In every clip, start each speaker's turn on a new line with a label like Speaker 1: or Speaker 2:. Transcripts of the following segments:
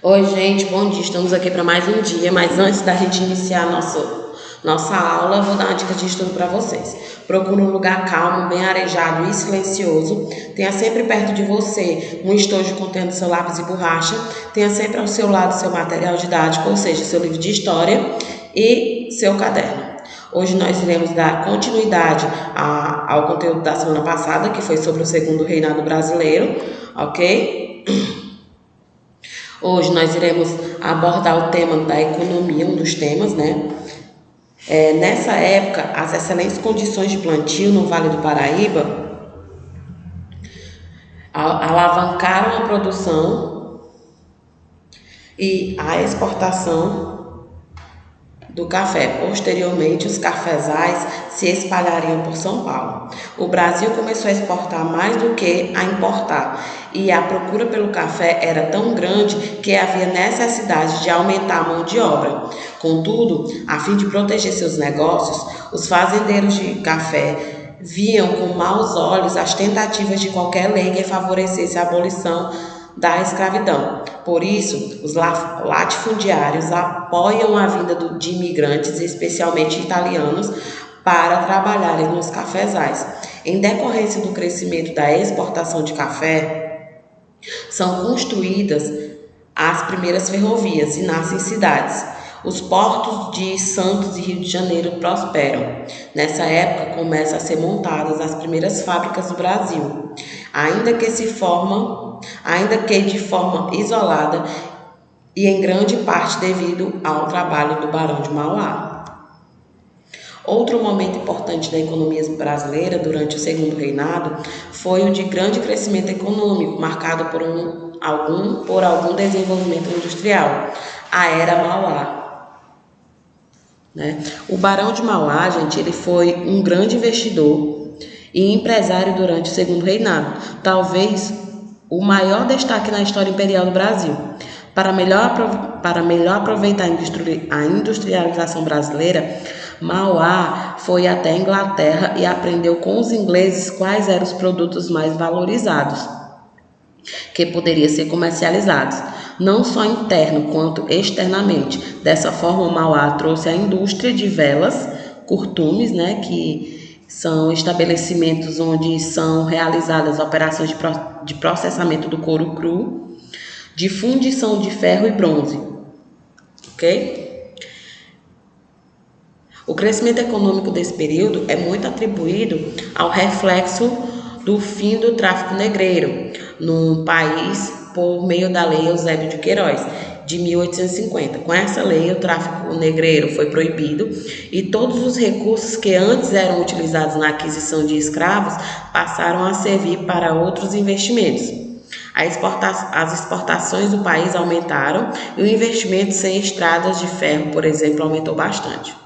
Speaker 1: Oi, gente, bom dia. Estamos aqui para mais um dia, mas antes da gente iniciar nossa aula, eu vou dar uma dica de estudo para vocês. Procure um lugar calmo, bem arejado e silencioso. Tenha sempre perto de você um estojo contendo seu lápis e borracha. Tenha sempre ao seu lado seu material didático, ou seja, seu livro de história e seu caderno. Hoje nós iremos dar continuidade ao conteúdo da semana passada, que foi sobre o Segundo Reinado Brasileiro, ok? Hoje nós iremos abordar o tema da economia, um dos temas, né? Nessa época, as excelentes condições de plantio no Vale do Paraíba alavancaram a produção e a exportação do café. Posteriormente, os cafezais se espalhariam por São Paulo. O Brasil começou a exportar mais do que a importar, e a procura pelo café era tão grande que havia necessidade de aumentar a mão de obra. Contudo, a fim de proteger seus negócios, os fazendeiros de café viam com maus olhos as tentativas de qualquer lei que favorecesse a abolição da escravidão. Por isso, os latifundiários apoiam a vinda de imigrantes, especialmente italianos, para trabalharem nos cafezais. Em decorrência do crescimento da exportação de café, são construídas as primeiras ferrovias e nascem cidades. Os portos de Santos e Rio de Janeiro prosperam. Nessa época começam a ser montadas as primeiras fábricas do Brasil, ainda que de forma isolada e em grande parte devido ao trabalho do Barão de Mauá. Outro momento importante da economia brasileira durante o Segundo Reinado foi o de grande crescimento econômico, marcado por algum desenvolvimento industrial, a Era Mauá. Né? O Barão de Mauá, gente, ele foi um grande investidor e empresário durante o Segundo Reinado, talvez o maior destaque na história imperial do Brasil. Para melhor aproveitar a industrialização brasileira, Mauá foi até a Inglaterra e aprendeu com os ingleses quais eram os produtos mais valorizados que poderiam ser comercializados, não só interno quanto externamente. Dessa forma, Mauá trouxe a indústria de velas, curtumes, né, que são estabelecimentos onde são realizadas operações de processamento do couro cru, de fundição de ferro e bronze, ok? O crescimento econômico desse período é muito atribuído ao reflexo do fim do tráfico negreiro no país por meio da Lei Eusébio de Queiroz, de 1850. Com essa lei, o tráfico negreiro foi proibido e todos os recursos que antes eram utilizados na aquisição de escravos passaram a servir para outros investimentos. As exportações do país aumentaram e o investimento em estradas de ferro, por exemplo, aumentou bastante.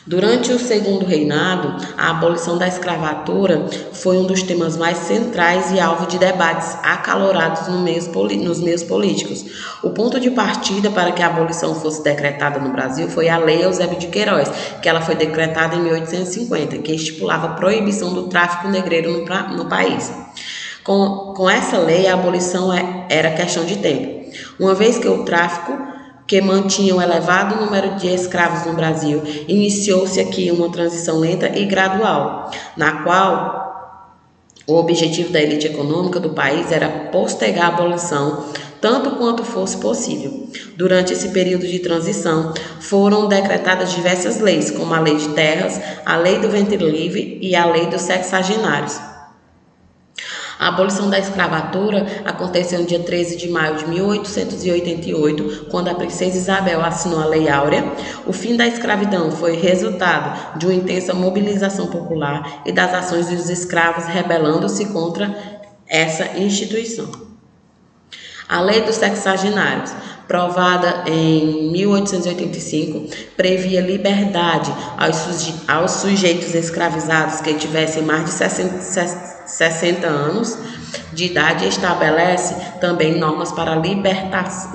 Speaker 1: Durante o Segundo Reinado, a abolição da escravatura foi um dos temas mais centrais e alvo de debates acalorados nos meios políticos. O ponto de partida para que a abolição fosse decretada no Brasil foi a Lei Eusébio de Queiroz, que ela foi decretada em 1850, que estipulava a proibição do tráfico negreiro no país. Com essa lei, a abolição era questão de tempo, uma vez que o tráfico que mantinha um elevado número de escravos no Brasil, iniciou-se aqui uma transição lenta e gradual, na qual o objetivo da elite econômica do país era postergar a abolição tanto quanto fosse possível. Durante esse período de transição, foram decretadas diversas leis, como a Lei de Terras, a Lei do Ventre Livre e a Lei dos Sexagenários. A abolição da escravatura aconteceu no dia 13 de maio de 1888, quando a princesa Isabel assinou a Lei Áurea. O fim da escravidão foi resultado de uma intensa mobilização popular e das ações dos escravos rebelando-se contra essa instituição. A Lei dos Sexagenários, provada em 1885, previa liberdade aos sujeitos escravizados que tivessem mais de 60 anos de idade e estabelece também normas para a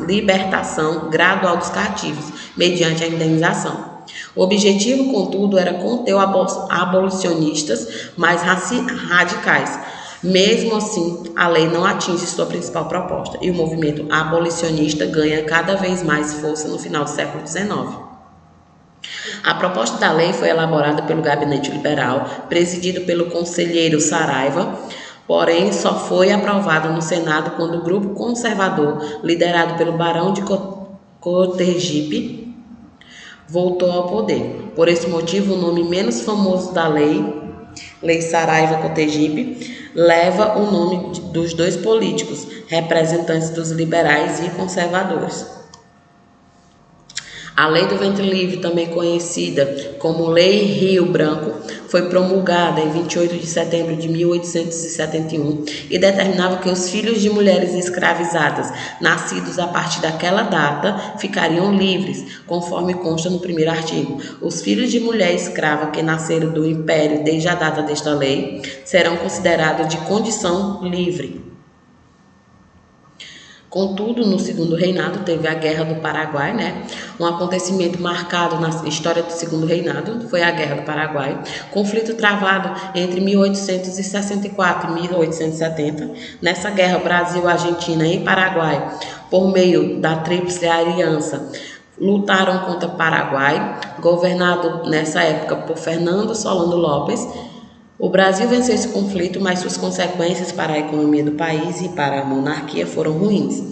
Speaker 1: libertação gradual dos cativos, mediante a indenização. O objetivo, contudo, era conter os abolicionistas mais radicais, Mesmo assim, a lei não atinge sua principal proposta e o movimento abolicionista ganha cada vez mais força no final do século XIX. A proposta da lei foi elaborada pelo Gabinete Liberal, presidido pelo conselheiro Saraiva, porém só foi aprovada no Senado quando o grupo conservador, liderado pelo Barão de Cotegipe, voltou ao poder. Por esse motivo, o nome menos famoso da lei, Lei Saraiva-Cotegipe, leva o nome dos dois políticos, representantes dos liberais e conservadores. A Lei do Ventre Livre, também conhecida como Lei Rio Branco, foi promulgada em 28 de setembro de 1871 e determinava que os filhos de mulheres escravizadas, nascidos a partir daquela data, ficariam livres, conforme consta no primeiro artigo. Os filhos de mulher escrava que nasceram do Império desde a data desta lei serão considerados de condição livre. Contudo, no segundo reinado, teve a Guerra do Paraguai, Um acontecimento marcado na história do segundo reinado foi a Guerra do Paraguai, conflito travado entre 1864 e 1870. Nessa guerra, Brasil, Argentina e Paraguai, por meio da Tríplice Aliança, lutaram contra o Paraguai, governado nessa época por Fernando Solano Lopes. O Brasil venceu esse conflito, mas suas consequências para a economia do país e para a monarquia foram ruins.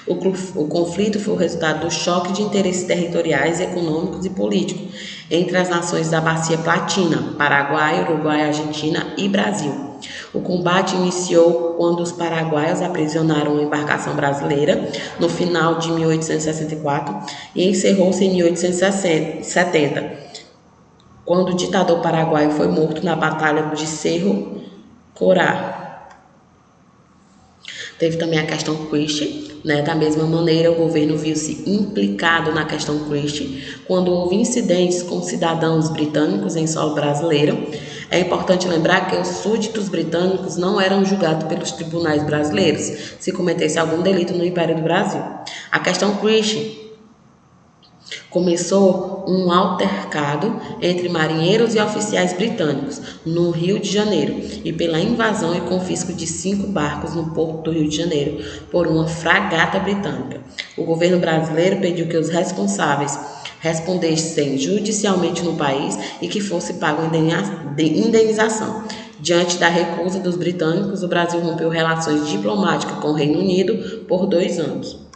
Speaker 1: O conflito foi o resultado do choque de interesses territoriais, econômicos e políticos entre as nações da Bacia Platina, Paraguai, Uruguai, Argentina e Brasil. O combate iniciou quando os paraguaios aprisionaram uma embarcação brasileira no final de 1864 e encerrou-se em 1870. Quando o ditador paraguaio foi morto na Batalha de Cerro Corá. Teve também a questão Christie, Da mesma maneira, o governo viu-se implicado na questão Christie quando houve incidentes com cidadãos britânicos em solo brasileiro. É importante lembrar que os súditos britânicos não eram julgados pelos tribunais brasileiros se cometesse algum delito no Império do Brasil. A questão Christie começou um altercado entre marinheiros e oficiais britânicos no Rio de Janeiro e pela invasão e confisco de 5 barcos no porto do Rio de Janeiro por uma fragata britânica. O governo brasileiro pediu que os responsáveis respondessem judicialmente no país e que fosse pago indenização. Diante da recusa dos britânicos, o Brasil rompeu relações diplomáticas com o Reino Unido por 2 anos.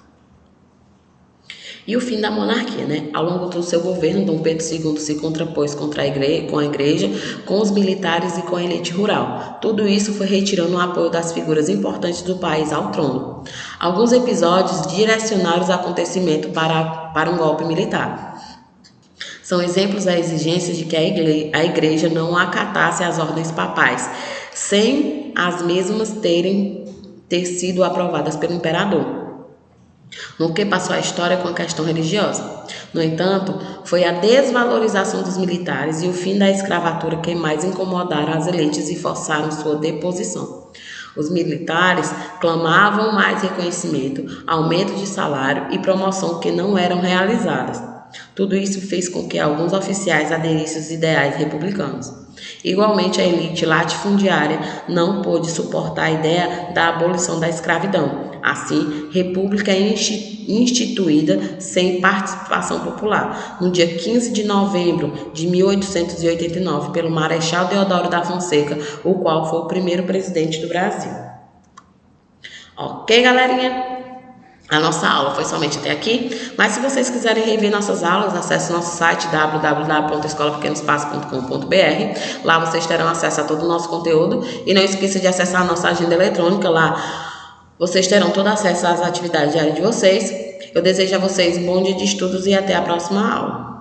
Speaker 1: E o fim da monarquia, Ao longo do seu governo, Dom Pedro II se contrapôs com a igreja, com os militares e com a elite rural. Tudo isso foi retirando o apoio das figuras importantes do país ao trono. Alguns episódios direcionaram os acontecimentos para um golpe militar. São exemplos da exigência de que a igreja não acatasse as ordens papais, sem as mesmas ter sido aprovadas pelo imperador, no que passou a história com a questão religiosa. No entanto, foi a desvalorização dos militares e o fim da escravatura que mais incomodaram as elites e forçaram sua deposição. Os militares clamavam mais reconhecimento, aumento de salário e promoção que não eram realizadas. Tudo isso fez com que alguns oficiais aderissem aos ideais republicanos. Igualmente, a elite latifundiária não pôde suportar a ideia da abolição da escravidão. Assim, república é instituída sem participação popular, no dia 15 de novembro de 1889, pelo Marechal Deodoro da Fonseca, o qual foi o primeiro presidente do Brasil. Ok, galerinha? A nossa aula foi somente até aqui, mas se vocês quiserem rever nossas aulas, acesse nosso site www.escolapequenospasso.com.br. Lá vocês terão acesso a todo o nosso conteúdo e não esqueça de acessar a nossa agenda eletrônica. Lá vocês terão todo acesso às atividades diárias de vocês. Eu desejo a vocês um bom dia de estudos e até a próxima aula.